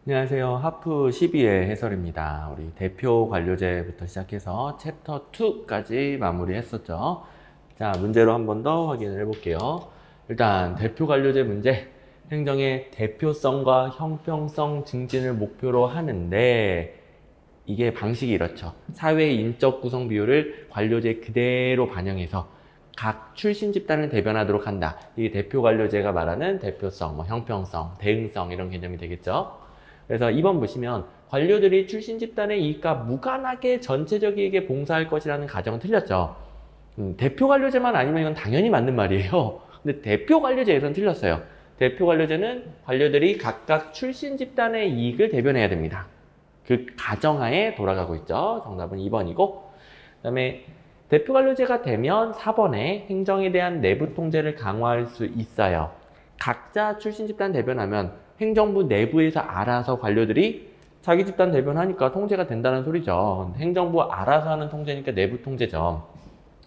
안녕하세요. 하프 12회 해설입니다. 우리 대표 관료제부터 시작해서 챕터 2까지 마무리했었죠. 자, 문제로 한 번 더 확인을 해볼게요. 일단 대표 관료제 문제, 행정의 대표성과 형평성 증진을 목표로 하는데 이게 방식이 이렇죠. 사회의 인적 구성 비율을 관료제 그대로 반영해서 각 출신 집단을 대변하도록 한다. 이게 대표 관료제가 말하는 대표성, 형평성, 대응성 이런 개념이 되겠죠. 그래서 2번 보시면 관료들이 출신 집단의 이익과 무관하게 전체적에게 봉사할 것이라는 가정은 틀렸죠. 대표 관료제만 아니면 이건 당연히 맞는 말이에요. 근데 대표 관료제에서는 틀렸어요. 대표 관료제는 관료들이 각각 출신 집단의 이익을 대변해야 됩니다. 그 가정하에 돌아가고 있죠. 정답은 2번이고, 그다음에 대표 관료제가 되면 4번에 행정에 대한 내부 통제를 강화할 수 있어요. 각자 출신 집단 대변하면 행정부 내부에서 알아서 관료들이 자기 집단 대변하니까 통제가 된다는 소리죠. 행정부 알아서 하는 통제니까 내부 통제죠.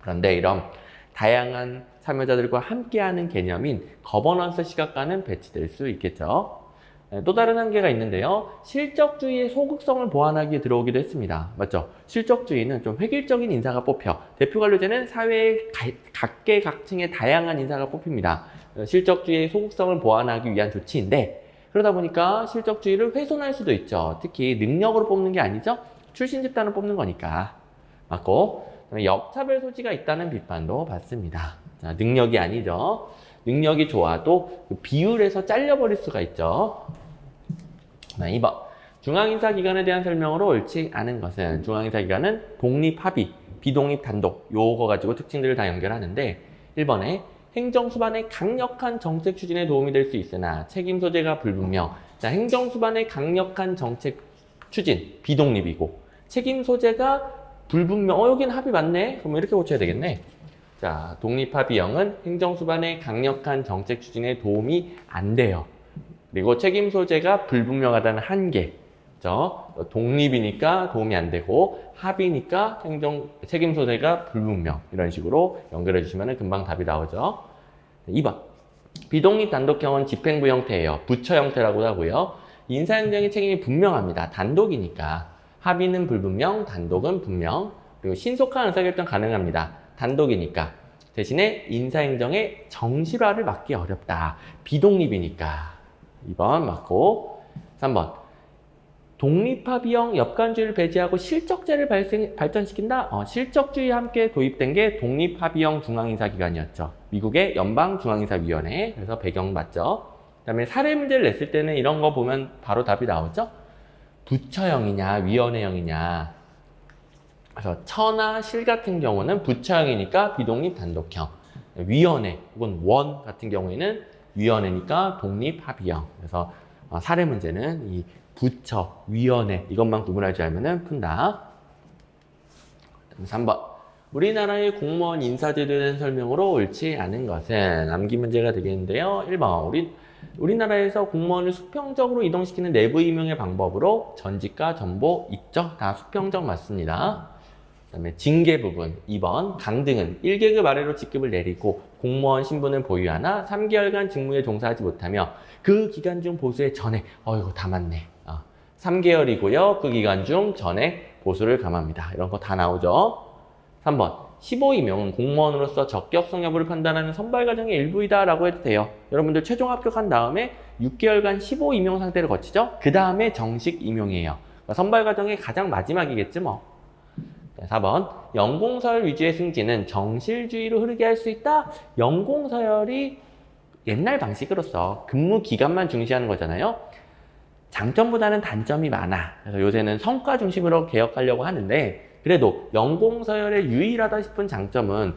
그런데 이런 다양한 참여자들과 함께하는 개념인 거버넌스 시각과는 배치될 수 있겠죠. 또 다른 한계가 있는데요. 실적주의의 소극성을 보완하기 위해 들어오기도 했습니다. 맞죠? 실적주의는 좀 획일적인 인사가 뽑혀. 대표관료제는 사회의 각계각층의 다양한 인사가 뽑힙니다. 실적주의의 소극성을 보완하기 위한 조치인데, 그러다 보니까 실적주의를 훼손할 수도 있죠. 특히 능력으로 뽑는 게 아니죠. 출신 집단을 뽑는 거니까. 맞고, 역차별 소지가 있다는 비판도 받습니다. 자, 능력이 아니죠. 능력이 좋아도 비율에서 잘려버릴 수가 있죠. 2번. 중앙인사기관에 대한 설명으로 옳지 않은 것은, 중앙인사기관은 독립, 합의, 비독립, 단독 요거 가지고 특징들을 다 연결하는데, 1번에 행정수반의 강력한 정책 추진에 도움이 될 수 있으나 책임 소재가 불분명. 자, 행정수반의 강력한 정책 추진, 비독립이고 책임 소재가 불분명. 여기는 합의 맞네? 그럼 이렇게 고쳐야 되겠네. 자, 독립합의형은 행정수반의 강력한 정책 추진에 도움이 안 돼요. 그리고 책임 소재가 불분명하다는 한계. 그렇죠? 독립이니까 도움이 안 되고 합의니까 책임 소재가 불분명. 이런 식으로 연결해 주시면 금방 답이 나오죠. 2번. 비독립 단독형은 집행부 형태예요. 부처 형태라고 하고요. 인사행정의 책임이 분명합니다. 단독이니까. 합의는 불분명, 단독은 분명. 그리고 신속한 의사결정 가능합니다. 단독이니까. 대신에 인사행정의 정실화를 막기 어렵다. 비독립이니까. 2번 맞고. 3번. 독립합의형 엽관주의를 배제하고 실적제를 발전시킨다? 실적주의와 함께 도입된 게 독립합의형 중앙인사기관이었죠. 미국의 연방중앙인사위원회. 그래서 배경 맞죠? 그 다음에 사례 문제를 냈을 때는 이런 거 보면 바로 답이 나오죠? 부처형이냐, 위원회형이냐. 그래서 처나 실 같은 경우는 부처형이니까 비독립 단독형. 위원회 혹은 원 같은 경우에는 위원회니까 독립합의형. 그래서 사례 문제는 이 부처, 위원회 이것만 구분할 줄 알면 푼다. 3번. 우리나라의 공무원 인사제도에 대한 설명으로 옳지 않은 것은 암기 문제가 되겠는데요. 1번. 우리나라에서 공무원을 수평적으로 이동시키는 내부 임용의 방법으로 전직과 전보 있죠? 다 수평적 맞습니다. 그 다음에 징계 부분 2번. 강등은 1계급 아래로 직급을 내리고 공무원 신분을 보유하나 3개월간 직무에 종사하지 못하며 그 기간 중 보수에 전액, 이거 다 맞네. 3개월이고요. 그 기간 중 전액 보수를 감합니다. 이런 거 다 나오죠. 3번. 15임용은 공무원으로서 적격성 여부를 판단하는 선발 과정의 일부이다 라고 해도 돼요. 여러분들 최종 합격한 다음에 6개월간 15임용 상태를 거치죠. 그 다음에 정식 임용이에요. 그러니까 선발 과정의 가장 마지막이겠지 뭐. 4번. 연공서열 위주의 승진은 정실주의로 흐르게 할 수 있다? 연공서열이 옛날 방식으로서 근무 기간만 중시하는 거잖아요. 장점보다는 단점이 많아. 그래서 요새는 성과 중심으로 개혁하려고 하는데, 그래도 연공서열의 유일하다 싶은 장점은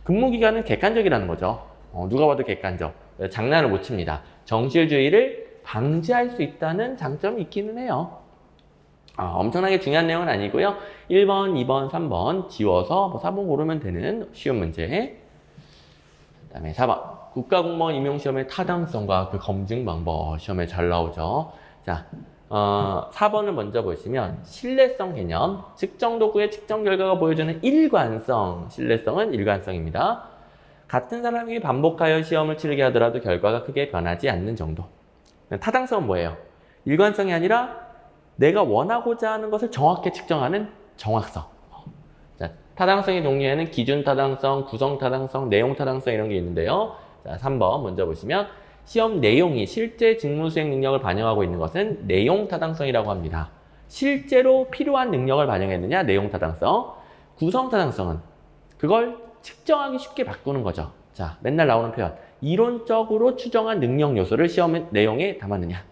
근무기간은 객관적이라는 거죠. 누가 봐도 객관적. 장난을 못 칩니다. 정실주의를 방지할 수 있다는 장점이 있기는 해요. 엄청나게 중요한 내용은 아니고요. 1번, 2번, 3번 지워서 4번 고르면 되는 쉬운 문제. 그 다음에 4번. 국가공무원 임용시험의 타당성과 그 검증 방법 시험에 잘 나오죠. 자, 4번을 먼저 보시면 신뢰성 개념, 측정 도구의 측정 결과가 보여주는 일관성, 신뢰성은 일관성입니다. 같은 사람이 반복하여 시험을 치르게 하더라도 결과가 크게 변하지 않는 정도. 타당성은 뭐예요? 일관성이 아니라 내가 원하고자 하는 것을 정확히 측정하는 정확성. 자, 타당성의 종류에는 기준 타당성, 구성 타당성, 내용 타당성 이런 게 있는데요. 자, 3번 먼저 보시면 시험 내용이 실제 직무 수행 능력을 반영하고 있는 것은 내용 타당성이라고 합니다. 실제로 필요한 능력을 반영했느냐? 내용 타당성. 구성 타당성은 그걸 측정하기 쉽게 바꾸는 거죠. 자, 맨날 나오는 표현. 이론적으로 추정한 능력 요소를 시험 내용에 담았느냐?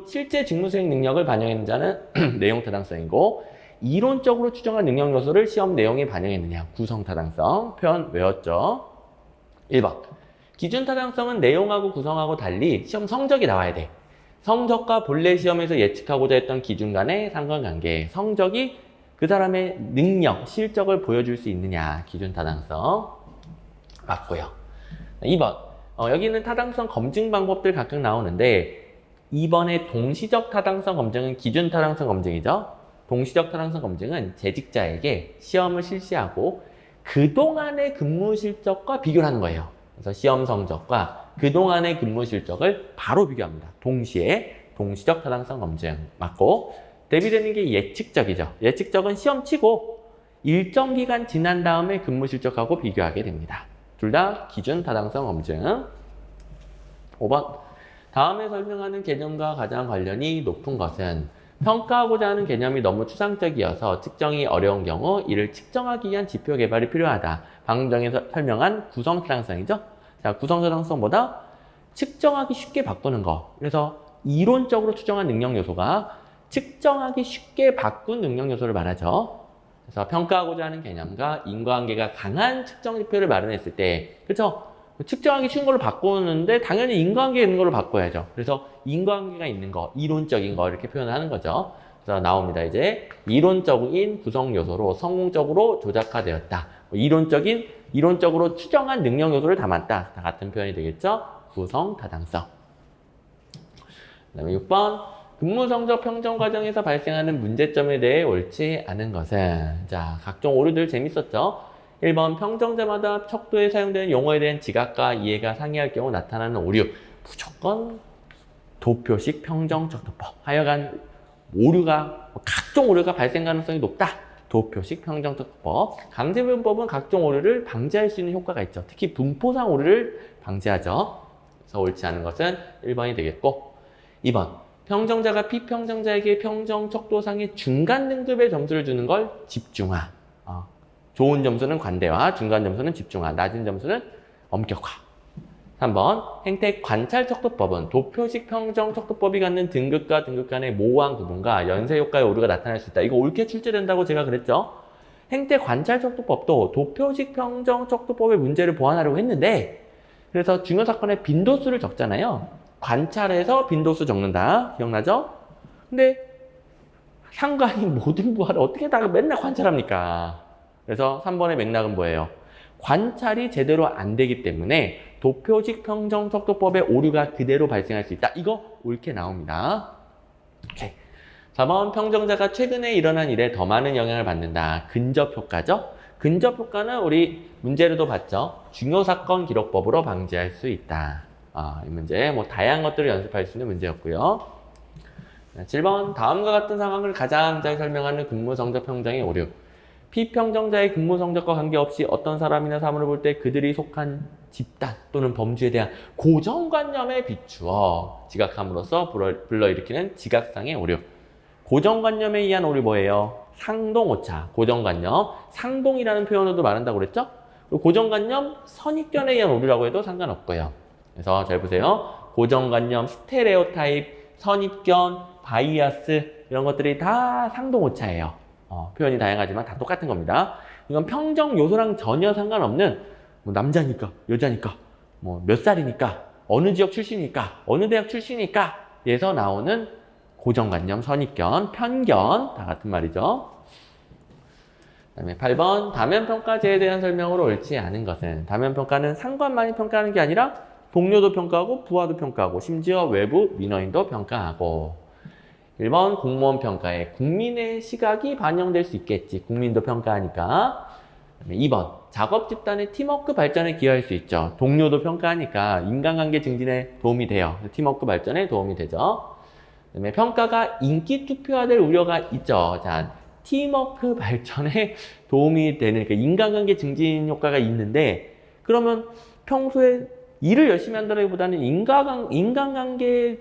실제 직무 수행 능력을 반영했느냐는 내용 타당성이고, 이론적으로 추정한 능력 요소를 시험 내용에 반영했느냐? 구성 타당성. 표현 외웠죠? 1번. 기준 타당성은 내용하고 구성하고 달리 시험 성적이 나와야 돼. 성적과 본래 시험에서 예측하고자 했던 기준 간의 상관관계. 성적이 그 사람의 능력, 실적을 보여줄 수 있느냐. 기준 타당성. 맞고요. 2번. 여기는 타당성 검증 방법들 각각 나오는데 2번의 동시적 타당성 검증은 기준 타당성 검증이죠. 동시적 타당성 검증은 재직자에게 시험을 실시하고 그동안의 근무 실적과 비교를 하는 거예요. 그래서 시험 성적과 그동안의 근무 실적을 바로 비교합니다. 동시에 동시적 타당성 검증 맞고, 대비되는 게 예측적이죠. 예측적은 시험 치고 일정 기간 지난 다음에 근무 실적하고 비교하게 됩니다. 둘 다 기준 타당성 검증. 5번. 다음에 설명하는 개념과 가장 관련이 높은 것은 평가하고자 하는 개념이 너무 추상적이어서 측정이 어려운 경우 이를 측정하기 위한 지표 개발이 필요하다. 방금 전에 설명한 구성 타당성이죠. 자, 구성 타당성보다 측정하기 쉽게 바꾸는 거. 그래서 이론적으로 추정한 능력 요소가 측정하기 쉽게 바꾼 능력 요소를 말하죠. 그래서 평가하고자 하는 개념과 인과관계가 강한 측정 지표를 마련했을 때, 그렇죠? 측정하기 쉬운 걸로 바꾸는데 당연히 인과관계 있는 걸로 바꿔야죠. 그래서 인과관계가 있는 거, 이론적인 거 이렇게 표현을 하는 거죠. 그래서 나옵니다. 이제 이론적인 구성 요소로 성공적으로 조작화되었다. 이론적으로 추정한 능력 요소를 담았다. 다 같은 표현이 되겠죠. 구성 타당성. 그다음에 6번. 근무 성적 평정 과정에서 발생하는 문제점에 대해 옳지 않은 것은, 자, 각종 오류들 재밌었죠. 1번. 평정자마다 척도에 사용되는 용어에 대한 지각과 이해가 상이할 경우 나타나는 오류. 무조건 도표식 평정척도법. 하여간 각종 오류가 발생 가능성이 높다. 도표식 평정척도법. 강제변법은 각종 오류를 방지할 수 있는 효과가 있죠. 특히 분포상 오류를 방지하죠. 그래서 옳지 않은 것은 1번이 되겠고, 2번. 평정자가 피평정자에게 평정척도상의 중간 등급의 점수를 주는 걸 집중화. 좋은 점수는 관대화, 중간 점수는 집중화, 낮은 점수는 엄격화. 3번. 행태 관찰척도법은 도표식 평정척도법이 갖는 등급과 등급 간의 모호한 구분과 연쇄 효과의 오류가 나타날 수 있다. 이거 옳게 출제된다고 제가 그랬죠. 행태 관찰척도법도 도표식 평정척도법의 문제를 보완하려고 했는데, 그래서 중요 사건의 빈도수를 적잖아요. 관찰해서 빈도수 적는다. 기억나죠? 근데 상관이 모든 부하를 어떻게 다 맨날 관찰합니까? 그래서 3번의 맥락은 뭐예요? 관찰이 제대로 안 되기 때문에 도표식 평정척도법의 오류가 그대로 발생할 수 있다. 이거 옳게 나옵니다. 오케이. 4번. 평정자가 최근에 일어난 일에 더 많은 영향을 받는다. 근접효과죠? 근접효과는 우리 문제로도 봤죠? 중요사건 기록법으로 방지할 수 있다. 이 문제 다양한 것들을 연습할 수 있는 문제였고요. 7번. 다음과 같은 상황을 가장 잘 설명하는 근무 성적 평정의 오류. 피평정자의 근무 성적과 관계없이 어떤 사람이나 사물을 볼 때 그들이 속한 집단 또는 범주에 대한 고정관념에 비추어 지각함으로써 불러일으키는 지각상의 오류. 고정관념에 의한 오류 뭐예요? 상동오차. 고정관념. 상동이라는 표현으로도 말한다고 그랬죠? 고정관념, 선입견에 의한 오류라고 해도 상관없고요. 그래서 잘 보세요. 고정관념, 스테레오타입, 선입견, 바이아스 이런 것들이 다 상동오차예요. 표현이 다양하지만 다 똑같은 겁니다. 이건 평정 요소랑 전혀 상관없는 남자니까, 여자니까, 몇 살이니까, 어느 지역 출신이니까, 어느 대학 출신이니까 에서 나오는 고정관념, 선입견, 편견 다 같은 말이죠. 그다음에 8번. 다면평가제에 대한 설명으로 옳지 않은 것은, 다면평가는 상관만이 평가하는 게 아니라 동료도 평가하고 부하도 평가하고 심지어 외부 민원인도 평가하고. 1번. 공무원 평가에 국민의 시각이 반영될 수 있겠지. 국민도 평가하니까. 2번. 작업 집단의 팀워크 발전에 기여할 수 있죠. 동료도 평가하니까 인간관계 증진에 도움이 돼요. 팀워크 발전에 도움이 되죠. 그다음에 평가가 인기 투표화될 우려가 있죠. 자, 팀워크 발전에 도움이 되는, 그러니까 인간관계 증진 효과가 있는데, 그러면 평소에 일을 열심히 한다기보다는 인간관계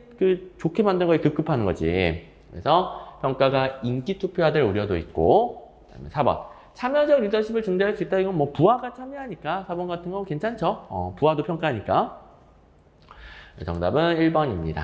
좋게 만드는 거에 급급하는 거지. 그래서 평가가 인기 투표화될 우려도 있고, 그다음에 4번. 참여적 리더십을 증대할 수 있다. 이건 뭐 부하가 참여하니까 4번 같은 거 괜찮죠? 부하도 평가하니까. 정답은 1번입니다.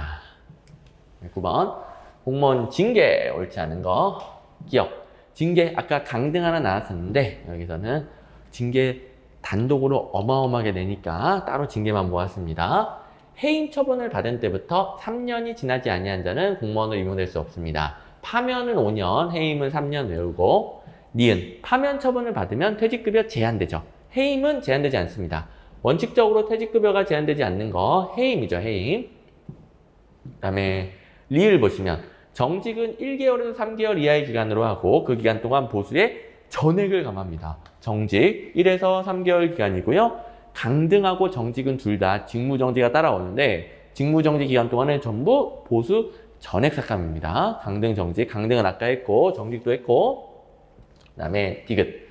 9번. 공무원 징계 옳지 않은 거. 기억. 징계 아까 강등 하나 나왔었는데 여기서는 징계 단독으로 어마어마하게 내니까 따로 징계만 모았습니다. 해임 처분을 받은 때부터 3년이 지나지 아니한 자는 공무원으로 임용될 수 없습니다. 파면은 5년, 해임은 3년 외우고, 니은 파면 처분을 받으면 퇴직급여 제한되죠. 해임은 제한되지 않습니다. 원칙적으로 퇴직급여가 제한되지 않는 거 해임이죠. 해임. 그다음에 리을 보시면 정직은 1개월에서 3개월 이하의 기간으로 하고 그 기간 동안 보수에 전액을 감합니다. 정직 1에서 3개월 기간이고요. 강등하고 정직은 둘 다 직무정지가 따라오는데 직무정지 기간 동안은 전부 보수 전액 삭감입니다. 강등, 정직. 강등은 아까 했고 정직도 했고, 그 다음에 디귿.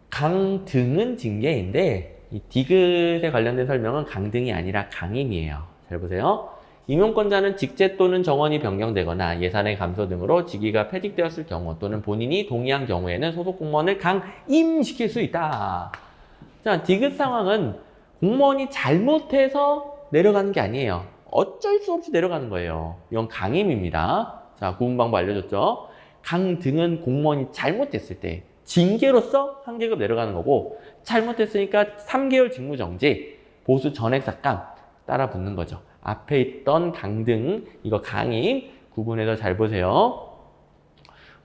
강등은 징계인데 이 디귿에 관련된 설명은 강등이 아니라 강임이에요. 잘 보세요. 임용권자는 직제 또는 정원이 변경되거나 예산의 감소 등으로 직위가 폐직되었을 경우 또는 본인이 동의한 경우에는 소속 공무원을 강임시킬 수 있다. 자, 디귿 상황은 공무원이 잘못해서 내려가는 게 아니에요. 어쩔 수 없이 내려가는 거예요. 이건 강임입니다. 자, 구분 방법 알려줬죠? 강등은 공무원이 잘못했을 때 징계로서 한 계급 내려가는 거고, 잘못했으니까 3개월 직무정지, 보수 전액 삭감 따라 붙는 거죠. 앞에 있던 강등, 이거 강임 구분해서 잘 보세요.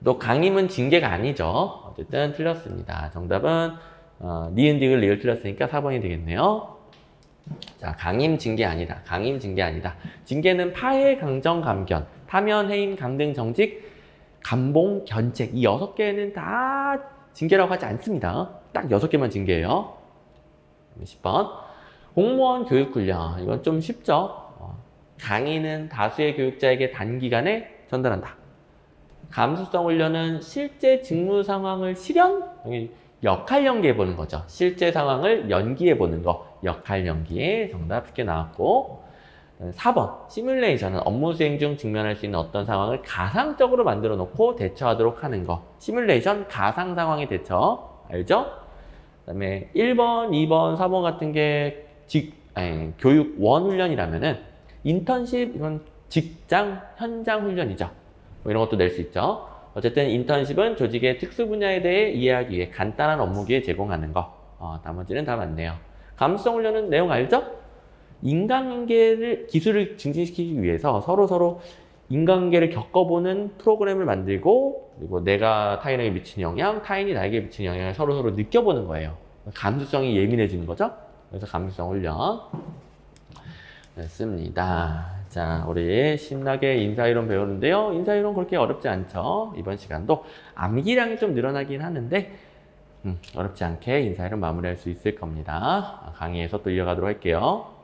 또 강임은 징계가 아니죠. 어쨌든 틀렸습니다. 정답은 니은 디귿 리을 틀렸으니까 4번이 되겠네요. 자, 강임 징계 아니다. 강임 징계 아니다. 징계는 파해, 강정, 감견, 파면, 해임, 강등, 정직, 감봉, 견책 이 6개는 다 징계라고 하지 않습니다. 딱 6개만 징계예요. 10번. 공무원 교육훈련. 이건 좀 쉽죠. 강의는 다수의 교육자에게 단기간에 전달한다. 감수성 훈련은 실제 직무 상황을 역할 연기해 보는 거죠. 실제 상황을 연기해 보는 거. 역할 연기에 정답 쉽게 나왔고, 4번. 시뮬레이션은 업무 수행 중 직면할 수 있는 어떤 상황을 가상적으로 만들어 놓고 대처하도록 하는 거. 시뮬레이션 가상 상황의 대처. 알죠? 그 다음에 1번, 2번, 4번 같은 게 교육 원훈련이라면은 인턴십, 이건 직장, 현장 훈련이죠. 뭐 이런 것도 낼 수 있죠. 어쨌든 인턴십은 조직의 특수 분야에 대해 이해하기 위해 간단한 업무 기회 제공하는 거. 나머지는 다 맞네요. 감수성 훈련은 내용 알죠? 인간관계를, 기술을 증진시키기 위해서 서로 인간관계를 겪어보는 프로그램을 만들고, 그리고 내가 타인에게 미치는 영향, 타인이 나에게 미치는 영향을 서로 느껴보는 거예요. 감수성이 예민해지는 거죠. 그래서 감수성 훈련. 됐습니다. 자, 우리 신나게 인사이론 배우는데요. 인사이론 그렇게 어렵지 않죠. 이번 시간도 암기량이 좀 늘어나긴 하는데 어렵지 않게 인사이론 마무리할 수 있을 겁니다. 강의에서 또 이어가도록 할게요.